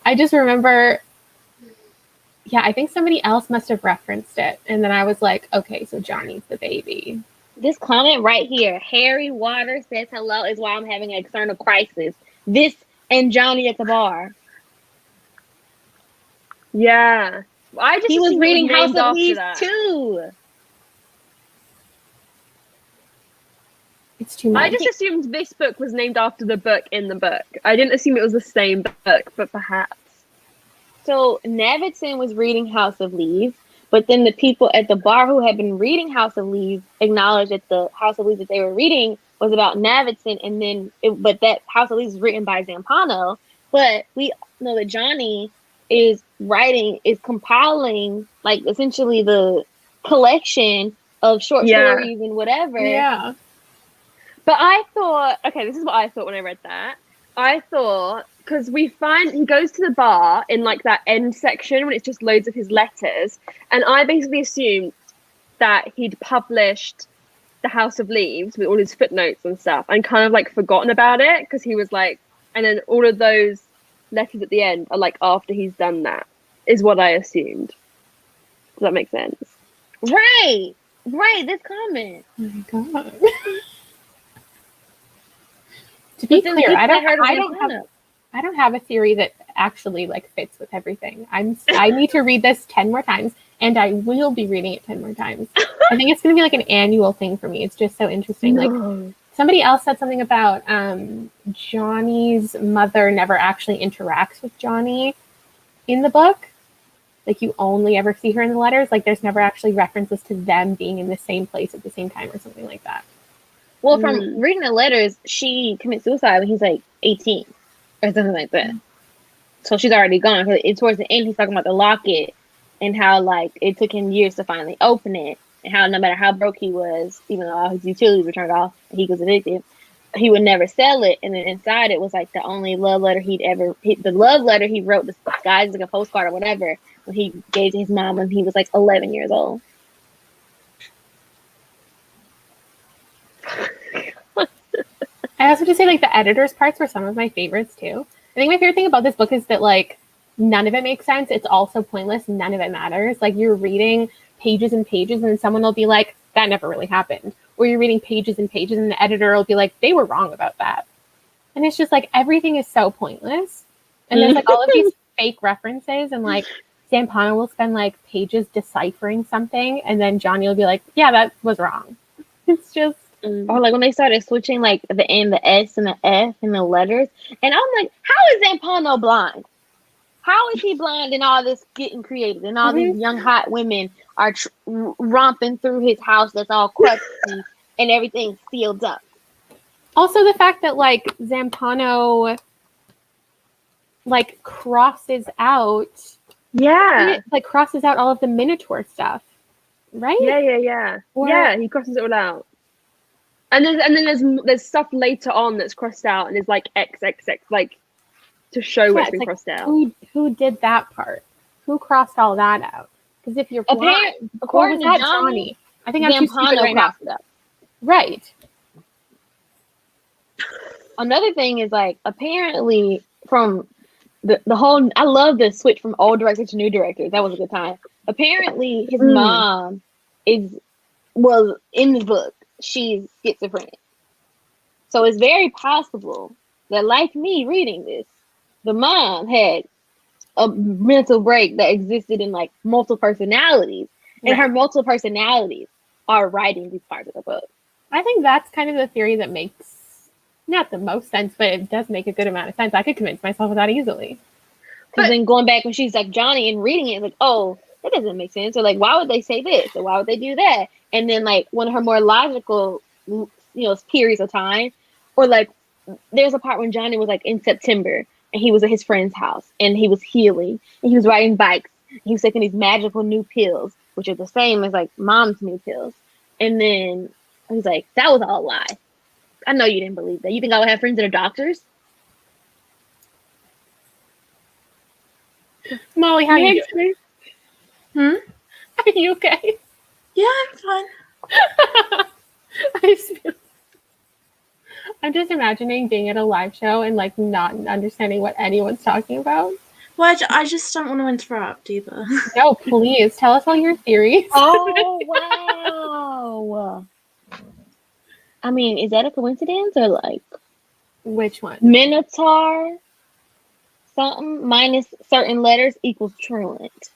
I just remember, yeah, I think somebody else must have referenced it. And then I was like, okay, so Johnny's the baby. This comment right here, Harry Water says hello is why I'm having an external crisis. This and Johnny at the bar. Yeah. He was reading House of Leaves that. too. It's too much. I just assumed this book was named after the book in the book. I didn't assume it was the same book, but perhaps. So Navidson was reading House of Leaves, but then the people at the bar who had been reading House of Leaves acknowledged that the House of Leaves that they were reading was about Navidson, and then but that House of Leaves is written by Zampano. But we know that Johnny is compiling like essentially the collection of short stories and whatever. Yeah. But I thought, okay, this is what I thought when I read that. I thought, because he goes to the bar in like that end section when it's just loads of his letters. And I basically assumed that he'd published The House of Leaves with all his footnotes and stuff and kind of like forgotten about it because he was like, and then all of those letters at the end are like after he's done that, is what I assumed. Does that make sense? Right. This comment. Oh my god. To be clear, I don't have a theory that actually like fits with everything. I need to read this 10 more times, and I will be reading it 10 more times. I think it's going to be like an annual thing for me. It's just so interesting. Like somebody else said something about Johnny's mother never actually interacts with Johnny in the book. Like you only ever see her in the letters. Like there's never actually references to them being in the same place at the same time or something like that. Well, from reading the letters, she commits suicide when he's like 18 or something like that. So she's already gone. Towards the end, he's talking about the locket and how like it took him years to finally open it, and how no matter how broke he was, even though all his utilities were turned off, and he was addicted, he would never sell it. And then inside it was like the only love letter the love letter he wrote disguised as like a postcard or whatever when he gave to his mom when he was like 11 years old. I also just say like the editor's parts were some of my favorites too. I think my favorite thing about this book is that like none of it makes sense. It's also pointless. None of it matters. Like you're reading pages and pages and someone will be like, that never really happened. Or you're reading pages and pages and the editor will be like, they were wrong about that. And it's just like everything is so pointless. And there's like all of these fake references and like Zampano will spend like pages deciphering something and then Johnny will be like, yeah, that was wrong. It's just or like when they started switching like the N, the S, and the F in the letters, and I'm like, how is Zampano blind? How is he blind and all this getting created and all these young hot women are romping through his house that's all crusty and everything sealed up? Also the fact that like Zampano like crosses out crosses out all of the Minotaur stuff, right? Yeah. He crosses it all out. And then there's stuff later on that's crossed out and is like XXX, like to show what's been crossed out. Who did that part? Who crossed all that out? Because if you're blind, according to Johnny, I think I'm too stupid right now. Right. Another thing is like apparently from the whole, I love the switch from old director to new director. That was a good time. Apparently, his mom is, well, in the book, she's schizophrenic. So it's very possible that, like me reading this, the mom had a mental break that existed in like multiple personalities, and her multiple personalities are writing these parts of the book. I think that's kind of the theory that makes not the most sense, but it does make a good amount of sense. I could convince myself of that easily. Because then going back when she's like Johnny and reading it, like, oh, that doesn't make sense. Or like, why would they say this? Or why would they do that? And then like one of her more logical, periods of time, or like there's a part when Johnny was like in September and he was at his friend's house and he was healing and he was riding bikes. He was taking these magical new pills, which are the same as like mom's new pills. And then he's like, that was all a lie. I know you didn't believe that. You think I would have friends that are doctors? Molly, how are you doing? Are you okay? Yeah, I'm fine. I'm just imagining being at a live show and like not understanding what anyone's talking about. Well, I just don't want to interrupt either. No, please tell us all your theories. Oh, wow. I mean, is that a coincidence or like Which one? Minotaur something minus certain letters equals truant?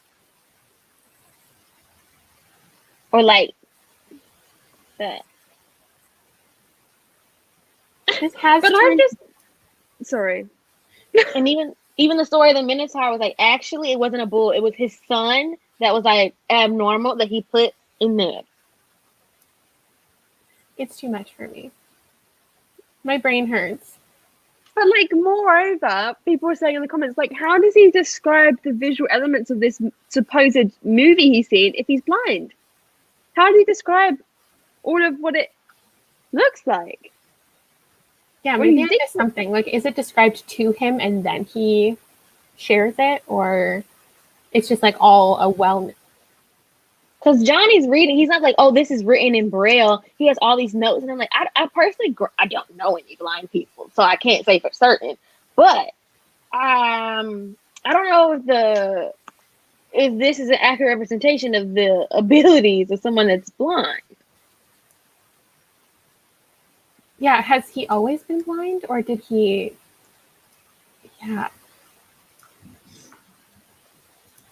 Or like that. This has But I'm just sorry. And even the story of the Minotaur was like, actually it wasn't a bull, it was his son that was like abnormal that he put in there. It's too much for me. My brain hurts. But like, moreover, people were saying in the comments, like, how does he describe the visual elements of this supposed movie he's seen if he's blind? How does he describe all of what it looks like? Yeah, What do maybe you I think? missed something. Like, is it described to him and then he shares it, or it's just like all a well? Because Johnny's reading, he's not like, oh, this is written in Braille. He has all these notes, and I'm like, I personally, I don't know any blind people, so I can't say for certain. But I don't know if this is an accurate representation of the abilities of someone that's blind. Yeah, has he always been blind, or did he? Yeah.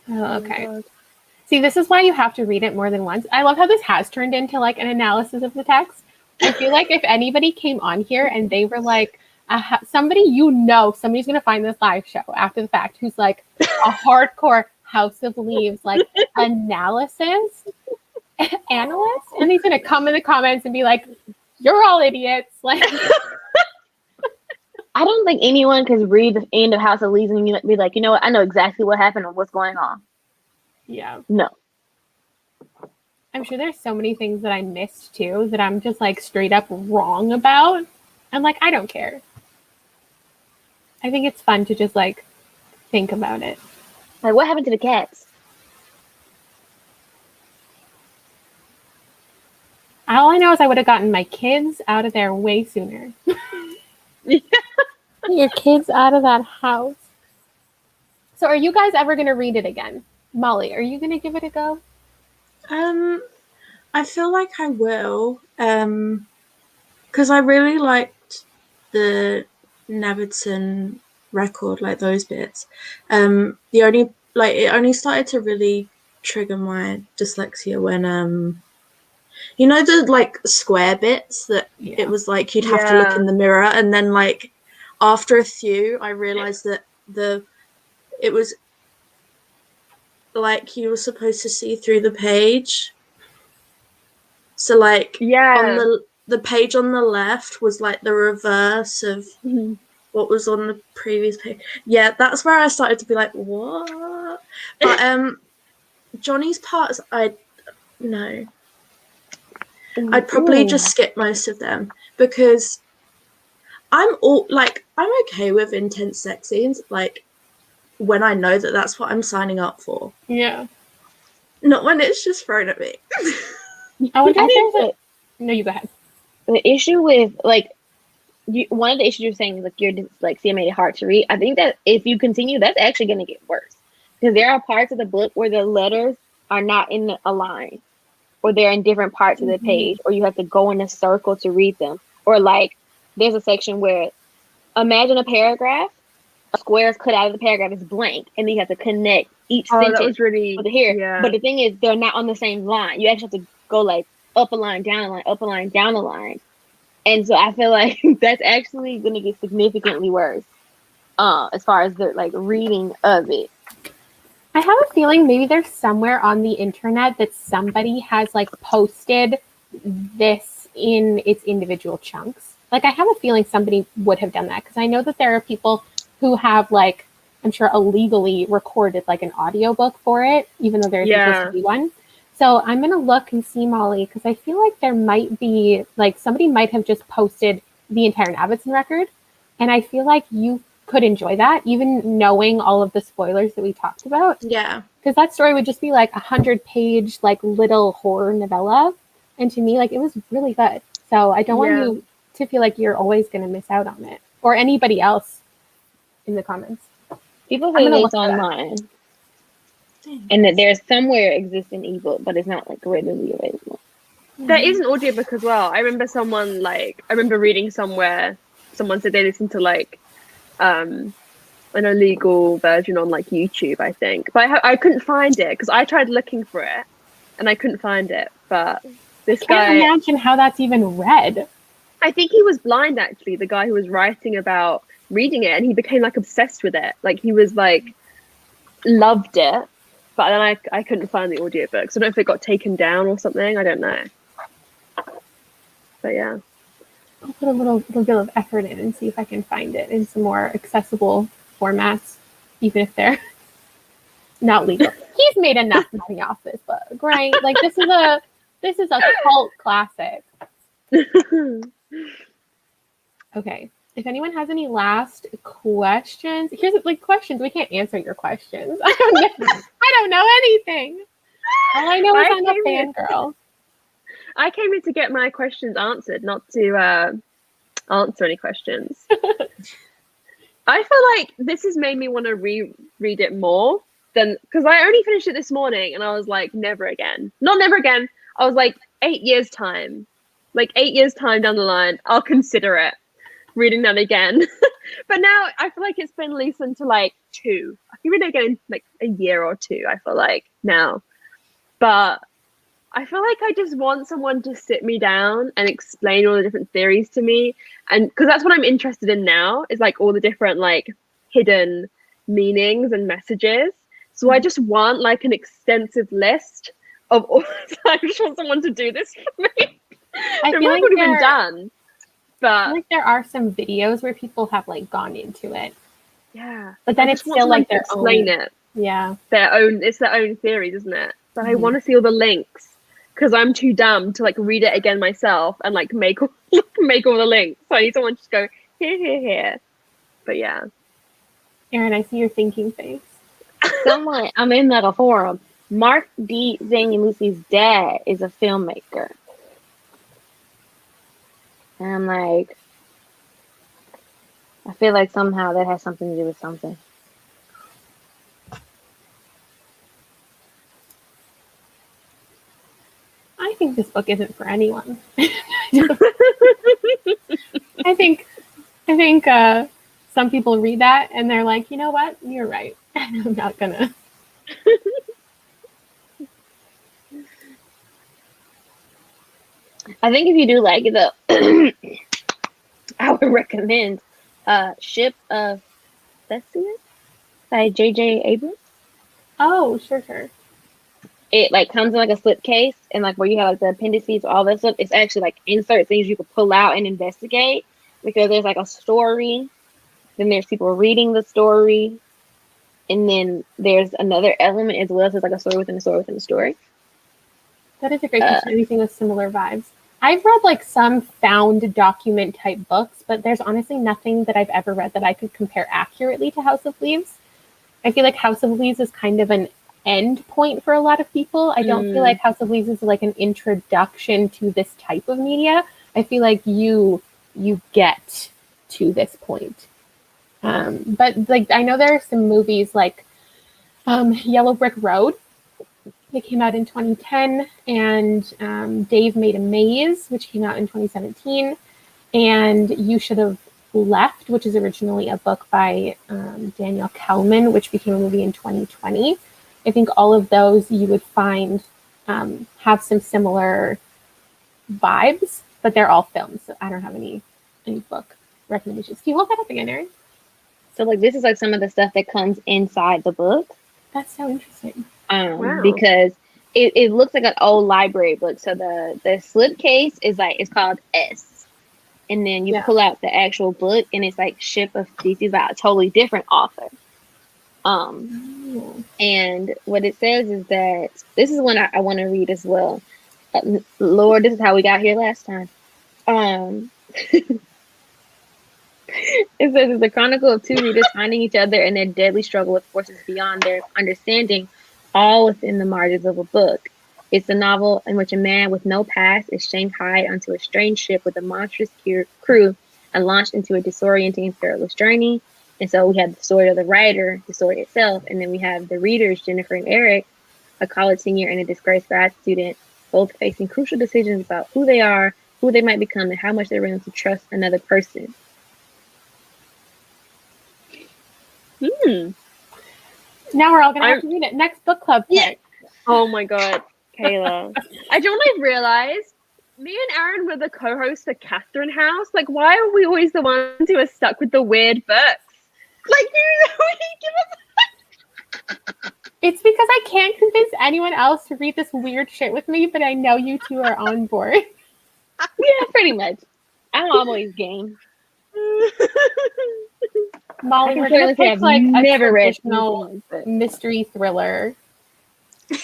Oh, okay. See, this is why you have to read it more than once. I love how this has turned into like an analysis of the text. I feel like if anybody came on here and they were like, somebody's going to find this live show after the fact who's like a hardcore House of Leaves, like analyst, and he's going to come in the comments and be like, you're all idiots. Like, I don't think anyone could read the end of House of Leaves and be like, you know what, I know exactly what happened and what's going on. yeah. No. I'm sure there's so many things that I missed too that I'm just like straight up wrong about. And like, I don't care. I think it's fun to just like think about it. Like, what happened to the cats? All I know is I would have gotten my kids out of there way sooner. Your kids out of that house. So are you guys ever going to read it again? Molly, are you going to give it a go? I feel like I will, because I really liked the Navidson record, like those bits. It only started to really trigger my dyslexia when you know the like square bits that it was like you'd have to look in the mirror, and then like after a few I realized that it was like you were supposed to see through the page. So like on the page on the left was like the reverse of what was on the previous page. Yeah, that's where I started to be like, what? But Johnny's parts, I'd probably just skip most of them because I'm okay with intense sex scenes, like when I know that that's what I'm signing up for. Yeah. Not when it's just thrown at me. I wonder if there's No, you go ahead. The issue with like one of the issues you're saying is like your dyslexia made it hard to read. I think that if you continue, that's actually going to get worse because there are parts of the book where the letters are not in a line, or they're in different parts of the page, or you have to go in a circle to read them. Or like there's a section where imagine a paragraph, a square is cut out of the paragraph is blank, and then you have to connect each sentence that was really with here. yeah. But the thing is, they're not on the same line. You actually have to go like up a line, down a line, up a line, down a line. And so I feel like that's actually going to get significantly worse as far as the like reading of it. I have a feeling maybe there's somewhere on the internet that somebody has like posted this in its individual chunks. Like I have a feeling somebody would have done that because I know that there are people who have like, I'm sure illegally recorded like an audiobook for it, even though there's supposed to be one. So I'm going to look and see, Molly, because I feel like there might be like somebody might have just posted the entire Navidson record. And I feel like you could enjoy that, even knowing all of the spoilers that we talked about. Yeah. Because that story would just be like 100-page, like little horror novella. And to me, like it was really good. So I don't want you to feel like you're always going to miss out on it, or anybody else in the comments. People say it's online. And that there's somewhere exists an ebook, but it's not like readily available. There is an audiobook as well. I remember reading somewhere, someone said they listened to like an illegal version on like YouTube, I think. But I couldn't find it because I tried looking for it and I couldn't find it. But this guy... I can't imagine how that's even read. I think he was blind, actually, the guy who was writing about reading it, and he became like obsessed with it. Like he was like, loved it. But then I couldn't find the audiobook. So I don't know if it got taken down or something. I don't know. But yeah. I'll put a little bit of effort in and see if I can find it in some more accessible formats, even if they're not legal. He's made enough money off this book, right? Like this is a cult classic. Okay. If anyone has any last questions, here's like questions. We can't answer your questions. I don't know anything. All I know is I'm a fangirl. I came in to get my questions answered, not to answer any questions. I feel like this has made me want to reread it more than, because I only finished it this morning and I was like, never again. Not never again. I was like 8 years time. Like 8 years time down the line, I'll consider it. Reading that again. But now I feel like it's been listened to like 2. I can read it again in like a year or 2, I feel like now. But I feel like I just want someone to sit me down and explain all the different theories to me. And because that's what I'm interested in now, is like all the different like hidden meanings and messages. So I just want like an extensive list of all. I just want someone to do this for me. I feel like would have been done. But I feel like there are some videos where people have like gone into it. Yeah. But then it's still like their explain own. It. Yeah. It's their own theories, isn't it? But I want to see all the links because I'm too dumb to like read it again myself and like make all the links. So I need someone to just go here. But yeah. Erin, I see your thinking face. Someone, I'm in like a forum. Mark D. Zanyalusi's dad is a filmmaker. And I'm like, I feel like somehow that has something to do with something. I think this book isn't for anyone. I think some people read that and they're like, you know what? You're right. And I'm not gonna. I think if you do like it, though, I would recommend Ship of Theseus by J.J. Abrams. Oh, sure. It like comes in like a slipcase, and like where you have like the appendices, all that stuff. It's actually like insert things you could pull out and investigate, because there's like a story, then there's people reading the story, and then there's another element as well. So it's like a story within a story within a story. That is a great question. Anything with similar vibes. I've read like some found document type books, but there's honestly nothing that I've ever read that I could compare accurately to House of Leaves. I feel like House of Leaves is kind of an end point for a lot of people. I don't feel like House of Leaves is like an introduction to this type of media. I feel like you get to this point. But like I know there are some movies like Yellow Brick Road, They came out in 2010, and Dave Made a Maze, which came out in 2017, and You Should Have Left, which is originally a book by Daniel Kelman, which became a movie in 2020. I think all of those you would find have some similar vibes, but they're all films, so I don't have any book recommendations. Can you hold that up again, Erin? So like this is like some of the stuff that comes inside the book. That's so interesting. Wow. Because it looks like an old library book. So the slipcase is like, it's called S. And then you pull out the actual book and it's like Ship of Theseus by a totally different author. And what it says is that this is one I want to read as well. Lord, this is how we got here last time. It says it's the chronicle of two readers finding each other in their deadly struggle with forces beyond their understanding, all within the margins of a book. It's a novel in which a man with no past is shanghaied onto a strange ship with a monstrous crew and launched into a disorienting and perilous journey. And so we have the story of the writer, the story itself, and then we have the readers, Jennifer and Eric, a college senior and a disgraced grad student, both facing crucial decisions about who they are, who they might become, and how much they're willing to trust another person. Now we're all going to have to read it. Next book club pick. Oh my god, Kayla. I don't realize me and Aaron were the co-hosts for Catherine House. Like, why are we always the ones who are stuck with the weird books? Like, you give us. It's because I can't convince anyone else to read this weird shit with me, but I know you two are on board. Yeah, pretty much. I'm always game. Molly, we're going to pick like a traditional mystery thriller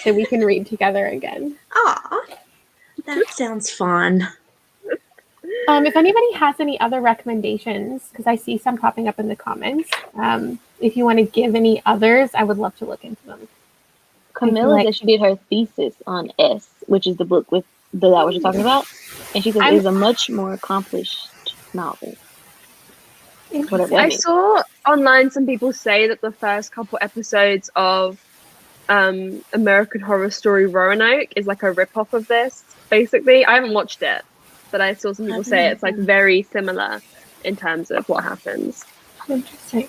that we can read together again. Aw, that sounds fun. If anybody has any other recommendations, because I see some popping up in the comments, if you want to give any others, I would love to look into them. Camilla said she did her thesis on S, which is the book with that what you're talking about, and she said it is a much more accomplished novel. Whatever I saw online some people say that the first couple episodes of American Horror Story Roanoke is like a rip-off of this, basically. I haven't watched it, but I saw some people say it's like very similar in terms of what happens. Interesting.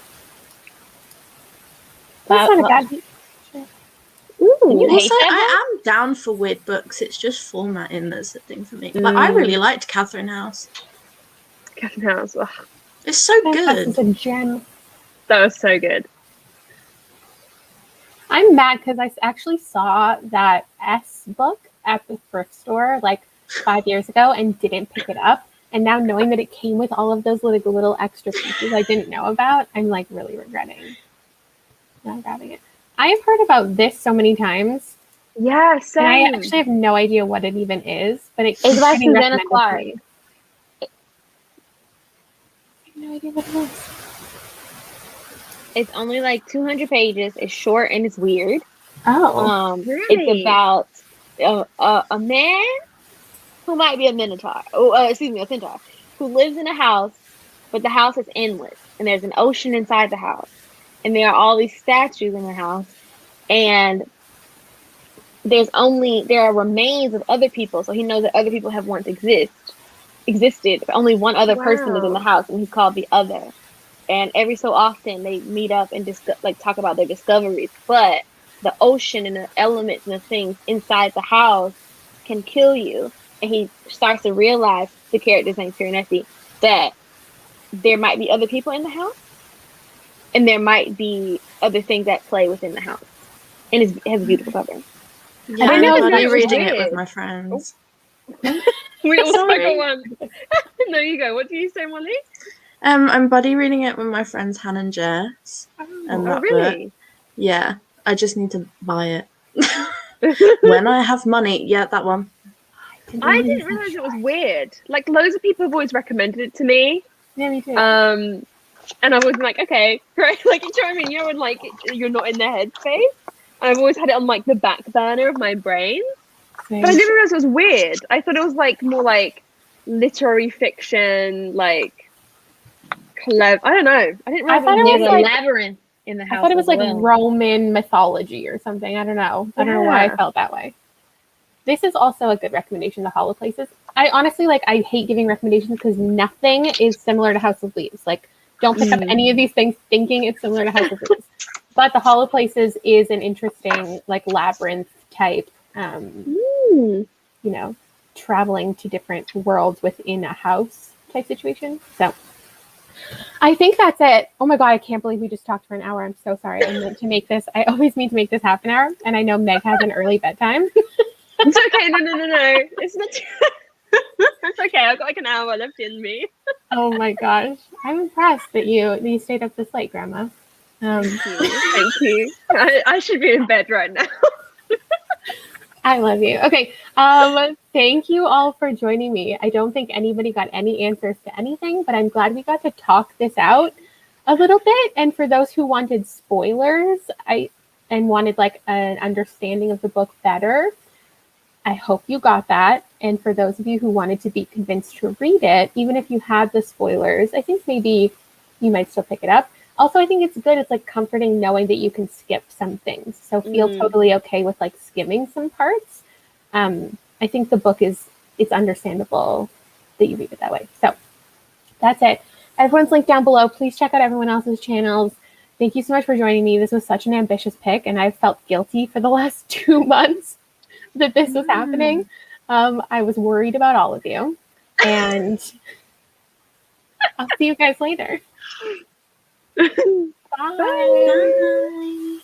That's not a bad. Ooh, Also, I am down for weird books. It's just formatting that's the thing for me. But I really liked Catherine House. Catherine House. Ugh. It's so good. It's a gem. That was so good. I'm mad because I actually saw that S book at the thrift store like 5 years ago and didn't pick it up. And now knowing that it came with all of those like little extra pieces I didn't know about, I'm like really regretting not grabbing it. I have heard about this so many times. Yeah, same. And I actually have no idea what it even is, but it's by Susanna Clark. I have no idea what it is. It's only like 200 pages. It's short and it's weird. Oh, really? It's about a man who might be a minotaur. A centaur who lives in a house, but the house is endless, and there's an ocean inside the house, and there are all these statues in the house, and there are remains of other people. So he knows that other people have once existed. But only one other person is in the house, and he's called the Other. And every so often they meet up and talk about their discoveries. But the ocean and the elements and the things inside the house can kill you. And he starts to realize, the character's name is Piranesi, that there might be other people in the house. And there might be other things that play within the house. And it has a beautiful cover. Yeah, I know I'm it's reading weird. it with my friends. We all spoke at once. There you go. What do you say, Molly? I'm buddy reading it with my friends Han and Jess. And that really? book. Yeah, I just need to buy it. When I have money. Yeah, that one. I didn't realize it was weird. Like, loads of people have always recommended it to me. Yeah, me too. And I've always been like, okay, great. Like, you know what I mean? You're when, like, you're not in their headspace. And I've always had it on, like, the back burner of my brain. Same. But I didn't realize it was weird. I thought it was, like, more, like, literary fiction, like, clever. I don't know. I didn't realize thought it was it There's was a like- labyrinth in the I house. thought it was as like well. Roman mythology or something. I don't know. I don't know why I Yeah. felt that way. This is also a good recommendation, The Hollow Places. I honestly, like, I hate giving recommendations because nothing is similar to House of Leaves. Like, don't pick up any of these things thinking it's similar to House of Leaves. But The Hollow Places is an interesting, like, labyrinth type, Mm. you know, traveling to different worlds within a house type situation. So I think that's it. Oh my God, I can't believe we just talked for an hour. I'm so sorry. I meant to make this, I always mean to make this half an hour. And I know Meg has an early bedtime. It's okay. No. It's not. It's okay. I've got like an hour left in me. Oh my gosh. I'm impressed that you stayed up this late, Grandma. Thank you. I should be in bed right now. I love you. Okay. Thank you all for joining me. I don't think anybody got any answers to anything, but I'm glad we got to talk this out a little bit. And for those who wanted spoilers, and wanted like an understanding of the book better, I hope you got that. And for those of you who wanted to be convinced to read it, even if you had the spoilers, I think maybe you might still pick it up. Also, I think it's good. It's like comforting knowing that you can skip some things. So feel totally okay with like skimming some parts. I think the book it's understandable that you read it that way. So that's it. Everyone's linked down below. Please check out everyone else's channels. Thank you so much for joining me. This was such an ambitious pick, and I felt guilty for the last 2 months that this was happening. I was worried about all of you, and I'll see you guys later. Bye. Bye.